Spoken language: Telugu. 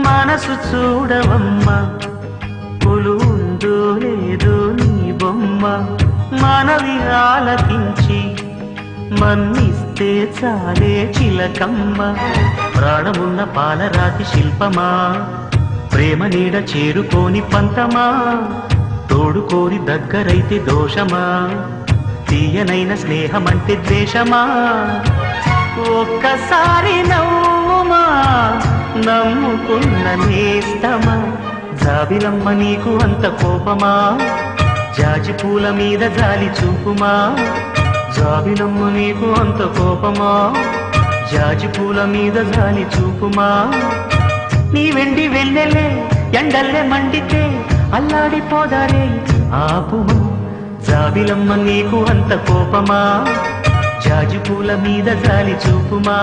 మనసు చూడవమ్మా పులు ఉందో లేదో నీ బొమ్మ మనవి ఆలకించి మన్నిస్తే చాలే చిలకమ్మ ప్రాణమున్న పాలరాతి శిల్పమా ప్రేమ నీడ చేరుకోని పంతమా తోడుకోరి దగ్గరైతే దోషమా తీయనైన స్నేహమంటే ద్వేషమా ఒక్కసారి నవ్వుమా నమ్ముకున్న నేస్తమా జాబిలమ్మ నీకు అంత కోపమా జాజి పూల మీద జాలి చూపుమా జాబిలమ్మ నీకు అంత కోపమా జాజి పూల మీద జాలి చూపుమా నీ వెండి వెన్నెలే ఎండల్లే మండితే అల్లాడిపోదారే ఆపుమా జాబిలమ్మ నీకు అంత కోపమా జాజి పూల మీద జాలి చూపుమా